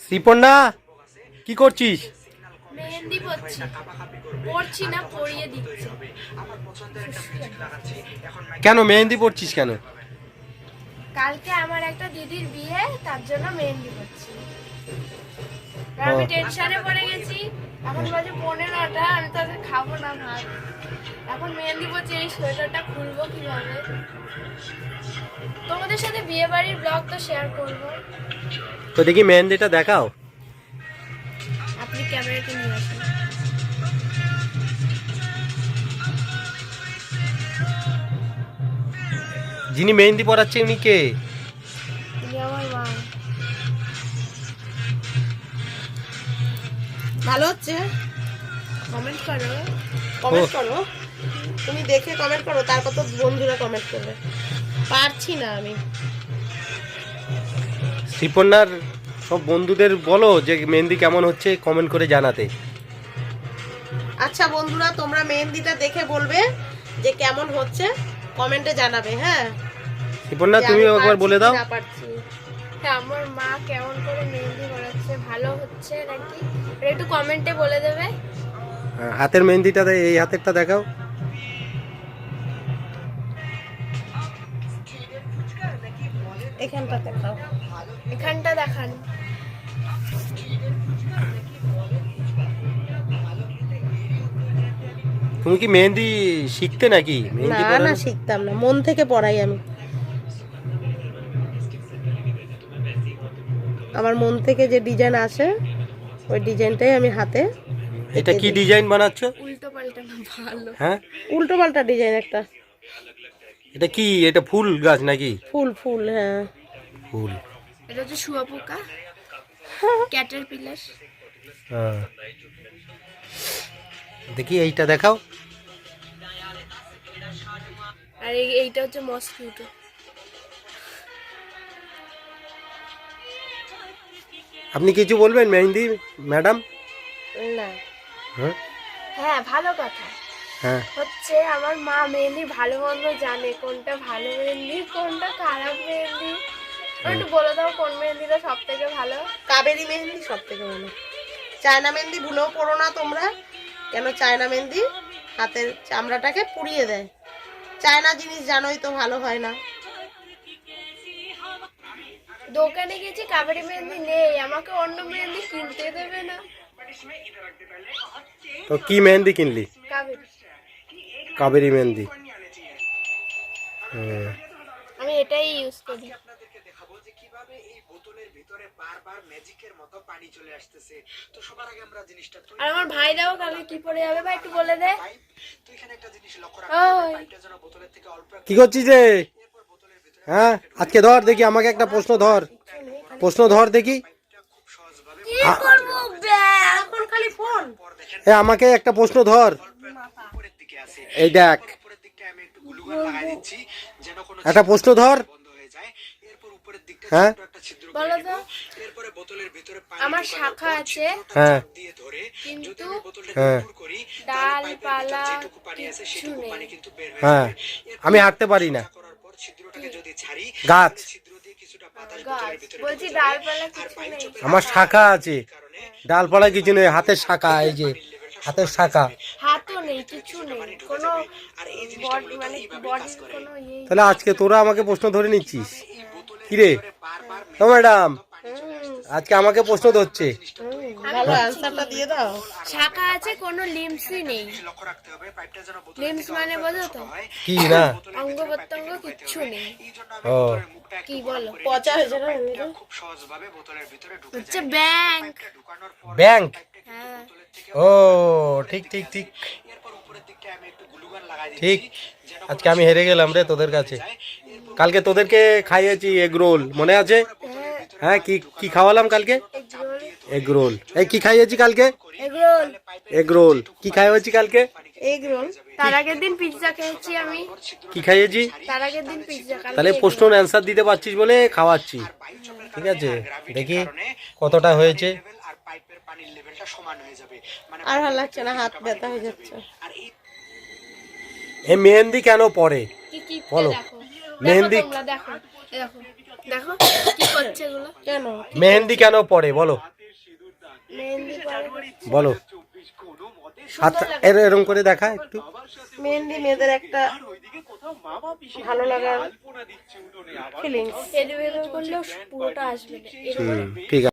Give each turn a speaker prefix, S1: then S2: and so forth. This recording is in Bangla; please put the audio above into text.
S1: শ্রীপর্ণা কি করছিস?
S2: মেহেন্দি পড়ছি না, পরিয়ে দিচ্ছি।
S1: কেন মেহেন্দি পড়ছিস কেন?
S2: কালকে আমার একটা দিদির বিয়ে, তার জন্য মেহেন্দি পড়ছি। আমি টেনশনে পড়ে গেছি। এখন বাজে 15টা, আমি তো আজকে খাবো না ভাত। এখন মেহেন্দি পড়ছি, এই সোয়েটারটা খুলবো কিভাবে? তোমাদের সাথে বিয়ে বাড়ির ব্লগ তো শেয়ার করবো।
S1: তো দেখি মেহেন্দিটা দেখাও।
S2: আপনি ক্যামেরাটা নিয়ে আসুন।
S1: যিনি মেহেন্দি পড়াচ্ছে উনি কে?
S2: তুমি আমার মা।
S3: ভালো হচ্ছে?
S2: কমেন্ট করো।
S3: কমেন্ট করো, তুমি দেখে কমেন্ট করো, তারপর তো বন্ধুরা কমেন্ট করবে। পারছি না আমি।
S1: শ্রীপর্ণার সব বন্ধুদের বলো যে মেহেন্দি কেমন হচ্ছে কমেন্ট করে জানাতে।
S3: আচ্ছা বন্ধুরা, তোমরা মেহেন্দিটা দেখে বলবে যে কেমন হচ্ছে, কমেন্টে জানাবে। হ্যাঁ
S1: শ্রীপর্ণা তুমি একবার বলে দাও।
S3: না পারছি।
S2: হ্যাঁ, আমার মা কেমন করে মেহেন্দি করাচ্ছে, ভালো হচ্ছে নাকি একটু কমেন্টে বলে দেবে।
S1: হাতের মেহেন্দিটা এই হাতেরটা দেখাও।
S3: এখানটা দেখাও।
S2: এখানটা দেখান।
S1: তুমি কি মেহেন্দি শিখতে নাকি? মেহেন্দি
S3: না না,
S1: পড়ানো?
S3: শিখতাম না, মন থেকে পড়াই আমি। আমার মন থেকে যে ডিজাইন আসে ওই ডিজাইনটাই আমি হাতে।
S1: এটা কি ডিজাইন বানাচ্ছ?
S2: উল্টো পাল্টা না, ভালো।
S1: হ্যাঁ,
S3: উল্টো পাল্টা ডিজাইন একটা।
S1: এটা কি? এটা ফুল গাছ নাকি?
S3: ফুল ফুল, হ্যাঁ
S1: ফুল।
S2: এটা হচ্ছে শুয়োপোকা, ক্যাটারপিলার।
S1: হ্যাঁ, দেখি এইটা দেখাও।
S2: আর এইটা হচ্ছে মসকিউটো।
S1: আপনি কিছু বলবেন মেহেন্দি ম্যাডাম?
S3: না
S1: হ্যাঁ
S2: হ্যাঁ, ভালো কথা
S1: হ্যাঁ,
S2: হচ্ছে আমার মা মেহেন্দি ভালো মন্দ জানে, কোনটা ভালো মেহেন্দি কোনটা খারাপ মেহেন্দি। একটু বলে দাও কোন মেহেন্দিটা সব থেকে ভালো।
S3: কাবেরি মেহেন্দি সব থেকে ভালো। চায়না মেহেন্দি ভুলেও পড়ো না তোমরা, কেন চায়না মেহেন্দি হাতের চামড়াটাকে পুড়িয়ে দেয়। চায়না জিনিস জানোই তো ভালো হয় না।
S2: দোকানে গেছি, কাবেরি মেহেন্দি নেই, আমাকে অন্য মেহেন্দি কিনতে দেবে না।
S1: তো কি মেহেন্দি কিনলি?
S2: কাবেরি।
S1: কাবেরি মেহেন্দি। হ্যাঁ,
S2: আমি এটাই ইউজ করি। আর আমার ভাই দেখো কালকে কি পরে যাবে, ভাই একটু বলে দে। ওই
S1: কি করছিস রে? হ্যাঁ, আজকে ধর দেখি, আমাকে একটা প্রশ্ন ধর, প্রশ্ন ধর দেখি।
S2: কি করব
S3: এখন খালি ফোন।
S1: আমাকে একটা প্রশ্ন ধর। এই দেখ, একটা প্রশ্ন ধর। হ্যাঁ
S2: বলো তো। আমার শাখা আছে,
S1: হ্যাঁ
S2: কিন্তু
S1: হ্যাঁ
S2: ডালপালা কিছু নেই।
S1: হ্যাঁ, আমি হাঁটতে পারি না। গাছ।
S2: গাছ বলছি, ডালপালা কিছু নেই।
S1: আমার শাখা আছে, ডালপালা কিছু নেই। হাতের শাখা, এই যে হাতের শাখা।
S2: হাতও নেই, কিছু নেই, কোনো মানে বডির কোনো ইয়ে।
S1: তাহলে আজকে তোরা আমাকে প্রশ্ন ধরে নিচ্ছিস কিরে? ও ম্যাডাম, আজকে আমাকে প্রশ্ন ধরছে।
S3: ভালো অ্যানসারটা দিয়ে দাও।
S2: শাখা আছে, কোনো লিম্সই নেই। লিম্স মানে বোঝো তো?
S1: কি না?
S2: অঙ্গ প্রত্যঙ্গ কিচ্ছু নেই।
S1: ও,
S2: কি বলো?
S3: পচা হয়েছে না
S2: হচ্ছে ব্যাংক।
S1: ব্যাংক।
S2: হ্যাঁ,
S1: ও ঠিক ঠিক ঠিক ঠিক। আজকে আমি হেরে গেলাম রে তোদের কাছে। কালকে তোদেরকে খাইয়েছি এগ রোল, মনে আছে? হ্যাঁ, কি কি খাওয়ালাম কালকে? Egg roll. এই কি খাইয়েছি কালকে?
S2: এগরোল।
S1: Egg roll. কি খাইয়েছি কালকে?
S3: Egg roll.
S2: তার আগের দিন পিৎজা খেয়েছি আমি।
S1: কি খাইয়েছি?
S2: তার আগের দিন পিৎজা।
S1: তাহলে প্রশ্নের অ্যান্সার দিতে পারছিস বলে খাওয়াচ্ছি। ঠিক আছে, দেখি কতটা হয়েছে।
S3: আর ভালো লাগছে না, হাত ব্যথা হয়ে যাচ্ছে।
S1: এ মেহেন্দি কেন পরে
S2: কি কি
S1: বলো।
S2: দেখো,
S1: মেহেন্দি
S2: তোমরা দেখো। দেখো দেখো কি করছে এগুলো।
S3: কেন?
S1: মেহেন্দি কেন পড়ে বলো,
S2: মেহেন্দি পরে
S1: বলো। হাত এরকম করে দেখা একটু।
S3: মেহেন্দি মেয়েদের একটা ভালো লাগার ফিলিংস।
S2: এরকম করলেও পুরোটা আসবে না।
S1: ঠিক আছে।